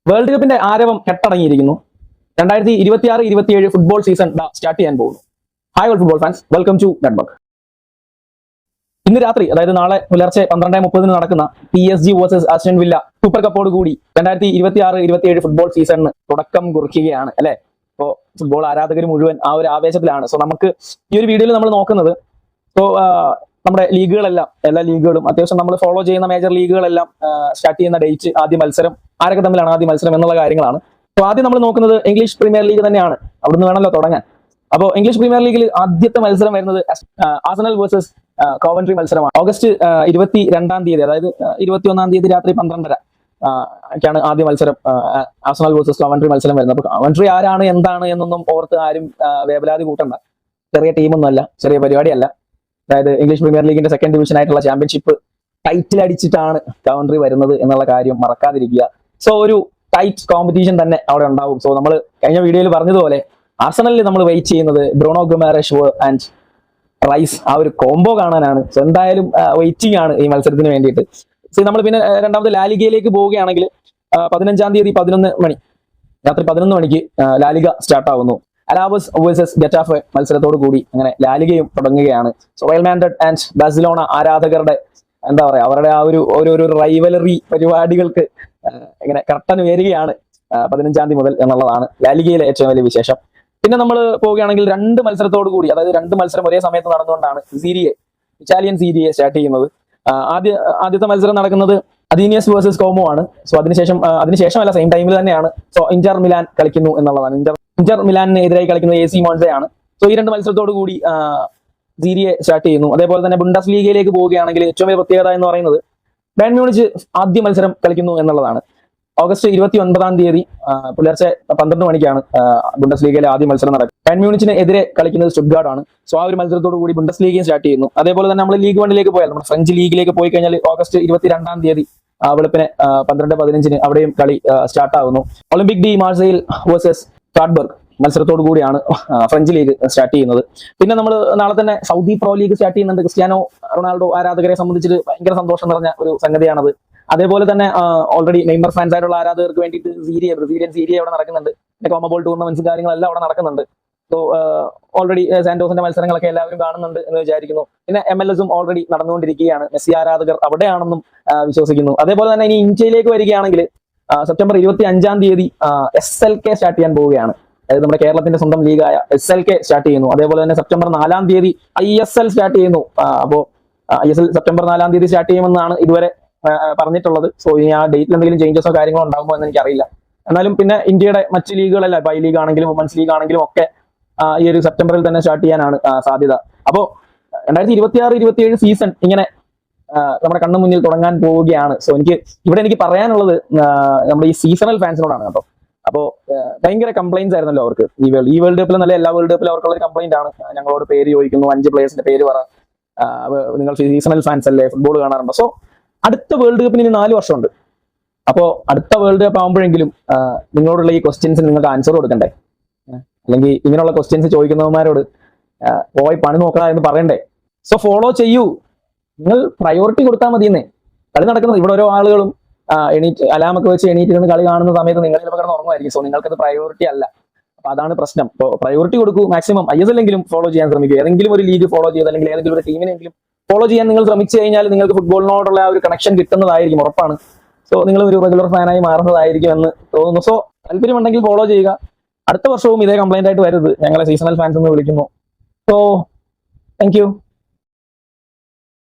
World കപ്പിന്റെ ആരവം കെട്ടടങ്ങിയിരിക്കുന്നു. 2026-27 football season start ചെയ്യാൻ പോകുന്നു. Hi all football fans, welcome to network. ഇന്ന് രാത്രി, അതായത് നാളെ പുലർച്ചെ 12:30 നടക്കുന്ന PSG versus Aston Villa super കപ്പോട് കൂടി 2026-27 ഫുട്ബോൾ സീസണിന് തുടക്കം കുറിക്കുകയാണ് അല്ലെ. ഇപ്പോൾ ഫുട്ബോൾ ആരാധകർ മുഴുവൻ ആ ഒരു ആവേശത്തിലാണ്. സോ നമുക്ക് ഈ ഒരു വീഡിയോയിൽ നമ്മൾ നോക്കുന്നത് നമ്മുടെ ലീഗുകളെല്ലാം, എല്ലാ ലീഗുകളും അത്യാവശ്യം നമ്മൾ ഫോളോ ചെയ്യുന്ന മേജർ ലീഗുകളെല്ലാം സ്റ്റാർട്ട് ചെയ്യുന്ന ഡേറ്റ്, ആദ്യ മത്സരം, ആരൊക്കെ തമ്മിലാണ് ആദ്യ മത്സരം എന്നുള്ള കാര്യങ്ങളാണ്. അപ്പോൾ ആദ്യം നമ്മൾ നോക്കുന്നത് ഇംഗ്ലീഷ് പ്രീമിയർ ലീഗ് തന്നെയാണ്. അവിടുന്ന് വേണമല്ലോ തുടങ്ങാൻ. അപ്പോൾ ഇംഗ്ലീഷ് പ്രീമിയർ ലീഗിൽ ആദ്യത്തെ മത്സരം വരുന്നത് ആർസണൽ വേഴ്സസ് കോവൻട്രി മത്സരമാണ്. ഓഗസ്റ്റ് 22-ാം തീയതി, അതായത് 21-ാം തീയതി രാത്രി 12:30 ഒക്കെയാണ് ആദ്യ മത്സരം, ആർസണൽ വേഴ്സസ് കോവൻട്രി മത്സരം വരുന്നത്. അപ്പോൾ കോവൻട്രി ആരാണ് എന്താണ് എന്നൊന്നും ഓർത്ത് ആരും വേവലാതി കൂട്ടണ്ട. ചെറിയ ടീമൊന്നുമല്ല, ചെറിയ പരിപാടിയല്ല. അതായത് ഇംഗ്ലീഷ് പ്രീമിയർ ലീഗിന്റെ സെക്കൻഡ് ഡിവിഷൻ ആയിട്ടുള്ള ചാമ്പ്യൻഷിപ്പ് ടൈറ്റിൽ അടിച്ചിട്ടാണ് കവൻട്രി വരുന്നത് എന്നുള്ള കാര്യം മറക്കാതിരിക്കുക. സോ ഒരു ടൈറ്റ് കോമ്പറ്റീഷൻ തന്നെ അവിടെ ഉണ്ടാവും. സോ നമ്മൾ കഴിഞ്ഞ വീഡിയോയിൽ പറഞ്ഞതുപോലെ ആർസണലിൽ നമ്മൾ വെയിറ്റ് ചെയ്യുന്നത് ബ്രൂണോ ഗുമാരഷ് ആൻഡ് റൈസ്, ആ ഒരു കോംബോ കാണാനാണ്. സോ എന്തായാലും വെയിറ്റിംഗ് ആണ് ഈ മത്സരത്തിന് വേണ്ടിയിട്ട്. സോ നമ്മൾ പിന്നെ രണ്ടാമത് ലാലിഗയിലേക്ക് പോവുകയാണെങ്കിൽ 15-ാം തീയതി 11 മണി, രാത്രി 11 മണിക്ക് ലാലിഗ സ്റ്റാർട്ട് ആവുന്നു. അലാവസ് വേഴ്സസ് ഗെറ്റാഫെ മത്സരത്തോടു കൂടി അങ്ങനെ ലാലിഗയും തുടങ്ങുകയാണ്. So Real Madrid and Barcelona ആരാധകരുടെ എന്താ പറയാ, അവരുടെ ആ ഒരു റൈവലറി പരിപാടികൾക്ക് ഇങ്ങനെ കർട്ടൻ വരികയാണ് 15-ാം തീയതി മുതൽ എന്നുള്ളതാണ് ലാലിഗയിലെ ഏറ്റവും വലിയ വിശേഷം. പിന്നെ നമ്മൾ പോവുകയാണെങ്കിൽ 2 മത്സരത്തോടു കൂടി, അതായത് 2 മത്സരം ഒരേ സമയത്ത് നടന്നുകൊണ്ടാണ് ഇറ്റാലിയൻ സീരിയെ സ്റ്റാർട്ട് ചെയ്യുന്നത്. ആദ്യത്തെ മത്സരം നടക്കുന്നത് അദീനിയസ് വേഴ്സസ് കോമോ ആണ്. സോ അതിനുശേഷമല്ല, സെയിം ടൈമിൽ തന്നെയാണ്. സോ ഇന്റർ മിലാൻ കളിക്കുന്നു എന്നുള്ളതാണ്. ഇന്റർ മിലാനിന് എതിരായി കളിക്കുന്നത് AC മോൺസയാണ്. സോ ഈ 2 മത്സരത്തോടു കൂടി സീരിയെ സ്റ്റാർട്ട് ചെയ്യുന്നു. അതേപോലെ തന്നെ ബുണ്ടസ് ലീഗയിലേക്ക് പോവുകയാണെങ്കിൽ ഏറ്റവും വലിയ പ്രത്യേകത എന്ന് പറയുന്നത് ബയൺ മ്യൂണിച്ച് ആദ്യ മത്സരം കളിക്കുന്നു എന്നുള്ളതാണ്. ഓഗസ്റ്റ് 29-ാം തീയതി പുലർച്ചെ 12 മണിക്കാണ് ബുണ്ടസ് ലീഗയിലെ ആദ്യ മത്സരം നടക്കുക. ബയൺ മ്യൂണിച്ചിന് എതിരെ കളിക്കുന്നത് സ്റ്റുട്ട്ഗാർട്ട് ആണ്. സോ ആ ഒരു മത്സരത്തോടു കൂടി ബുണ്ടസ് ലീഗയും സ്റ്റാർട്ട് ചെയ്യുന്നു. അതേപോലെ തന്നെ നമ്മൾ ലീഗ് 1 പോയാൽ, നമ്മുടെ ഫ്രഞ്ച് ലീഗിലേക്ക് പോയി കഴിഞ്ഞാൽ ഓഗസ്റ്റ് 22-ാം തീയതി വെളുപ്പിനെ 12:15 അവിടെയും കളി സ്റ്റാർട്ട് ആകുന്നു. ഒളിമ്പിക് ഡി മാർസയിൽ വേഴ്സസ് സ്ട്രാസ്ബർഗ് മത്സരത്തോടു കൂടിയാണ് ഫ്രഞ്ച് ലീഗ് സ്റ്റാർട്ട് ചെയ്യുന്നത്. പിന്നെ നമ്മൾ നാളെ തന്നെ സൗദി പ്രോ ലീഗ് സ്റ്റാർട്ട് ചെയ്യുന്നുണ്ട്. ക്രിസ്ത്യാനോ റൊണാൾഡോ ആരാധകരെ സംബന്ധിച്ചിട്ട് ഭയങ്കര സന്തോഷം നിറഞ്ഞ ഒരു സംഗതിയാണത്. അതേപോലെ തന്നെ ഓൾറെഡി നെയ്മർ ഫാൻസ് ആയിട്ടുള്ള ആരാധകർക്ക് വേണ്ടിയിട്ട് ബ്രസീലിയൻ സീരിയ അവിടെ നടക്കുന്നുണ്ട്. പിന്നെ കോമബോൾ ടൂർണമെന്റ്സ് കാര്യങ്ങളെല്ലാം അവിടെ നടക്കുന്നുണ്ട്. സോ ഓൾറെഡി സാന്റോസിന്റെ മത്സരങ്ങളൊക്കെ എല്ലാവരും കാണുന്നുണ്ട് എന്ന് വിചാരിക്കുന്നു. പിന്നെ MLS ഓൾറെഡി നടന്നുകൊണ്ടിരിക്കുകയാണ്. മെസ്സി ആരാധകർ അവിടെയാണെന്നും വിശ്വസിക്കുന്നു. അതേപോലെ തന്നെ ഇനി ഇന്ത്യയിലേക്ക് വരികയാണെങ്കിൽ സെപ്റ്റംബർ 25-ാം തീയതി SLK സ്റ്റാർട്ട് ചെയ്യാൻ പോവുകയാണ്. അതായത് നമ്മുടെ കേരളത്തിന്റെ സ്വന്തം ലീഗായ SLK സ്റ്റാർട്ട് ചെയ്യുന്നു. അതേപോലെ തന്നെ സെപ്റ്റംബർ 4-ാം തീയതി ISL സ്റ്റാർട്ട് ചെയ്യുന്നു. അപ്പോൾ ISL സെപ്റ്റംബർ 4-ാം തീയതി സ്റ്റാർട്ട് ചെയ്യുമെന്നാണ് ഇതുവരെ പറഞ്ഞിട്ടുള്ളത്. സോ ഇനി ആ ഡേറ്റിൽ എന്തെങ്കിലും ചേഞ്ചസോ കാര്യങ്ങളോ ഉണ്ടാകുമോ എന്ന് എനിക്കറിയില്ല. എന്നാലും പിന്നെ ഇന്ത്യയുടെ മറ്റ് ലീഗുകളല്ല, ബൈ ലീഗ് ആണെങ്കിലും വുമൻസ് ലീഗ് ആണെങ്കിലും ഒക്കെ ഈ ഒരു സെപ്റ്റംബറിൽ തന്നെ സ്റ്റാർട്ട് ചെയ്യാനാണ് സാധ്യത. അപ്പോൾ 2026-27 സീസൺ ഇങ്ങനെ നമ്മുടെ കണ്ണു മുന്നിൽ തുടങ്ങാൻ പോവുകയാണ്. സോ എനിക്ക് പറയാനുള്ളത് നമ്മുടെ ഈ സീസണൽ ഫാൻസിനോടാണ് കേട്ടോ. അപ്പോൾ ഭയങ്കര കംപ്ലൈന്റ്സ് ആയിരുന്നല്ലോ അവർക്ക് ഈ വേൾഡ് കപ്പിൽ, നല്ല എല്ലാ വേൾഡ് കപ്പിലും അവർക്കുള്ള ഒരു കംപ്ലൈന്റ് ആണ്. ഞങ്ങളോട് പേര് ചോദിക്കുന്നു, 5 പ്ലേയേഴ്സിന്റെ പേര് പറ, നിങ്ങൾ സീസണൽ ഫാൻസ് അല്ലേ, ഫുട്ബോൾ കാണാറുണ്ടോ? സോ അടുത്ത വേൾഡ് കപ്പിന് ഇനി 4 വർഷമുണ്ട്. അപ്പോൾ അടുത്ത വേൾഡ് കപ്പ് ആകുമ്പോഴെങ്കിലും നിങ്ങളോടുള്ള ഈ ക്വസ്റ്റ്യൻസിന് നിങ്ങൾക്ക് ആൻസർ കൊടുക്കണ്ടേ? അല്ലെങ്കിൽ ഇങ്ങനെയുള്ള ക്വസ്റ്റ്യൻസ് ചോദിക്കുന്നവന്മാരോട് പോയി പണി നോക്കണ എന്ന് പറയണ്ടേ? സോ ഫോളോ ചെയ്യൂ, നിങ്ങൾ പ്രയോറിറ്റി കൊടുത്താൽ മതിയെന്നേ. കളി നടക്കുന്നത് ഇവിടെ ഓരോ ആളുകളും അലാമൊക്കെ വെച്ച് എണീറ്റിരുന്ന് കളി കാണുന്ന സമയത്ത് നിങ്ങൾ ചിലപ്പോൾ കിടന്ന് ഉറങ്ങുമായിരിക്കും. സോ നിങ്ങൾക്കത് പ്രയോറിറ്റി അല്ല. അപ്പൊ അതാണ് പ്രശ്നം. ഇപ്പോൾ പ്രയോറിറ്റി കൊടുക്കൂ. മാക്സിമം ISL എങ്കിലും ഫോളോ ചെയ്യാൻ ശ്രമിക്കുക. ഏതെങ്കിലും ഒരു ലീഗ് ഫോളോ ചെയ്ത്, അല്ലെങ്കിൽ ഏതെങ്കിലും ഒരു ടീമിനെങ്കിലും ഫോളോ ചെയ്യാൻ നിങ്ങൾ ശ്രമിച്ചു കഴിഞ്ഞാൽ നിങ്ങൾക്ക് ഫുട്ബോളിനോടുള്ള ആ ഒരു കണക്ഷൻ കിട്ടുന്നതായിരിക്കും, ഉറപ്പാണ്. സോ നിങ്ങൾ ഒരു റെഗുലർ ഫാനായി മാറുന്നതായിരിക്കും എന്ന് തോന്നുന്നു. സോ താല്പര്യമുണ്ടെങ്കിൽ ഫോളോ ചെയ്യുക. അടുത്ത വർഷവും ഇതേ കംപ്ലൈന്റ് ആയിട്ട് വരരുത്, ഞങ്ങളെ സീസണൽ ഫാൻസ് എന്ന് വിളിക്കുന്നു. So thank you.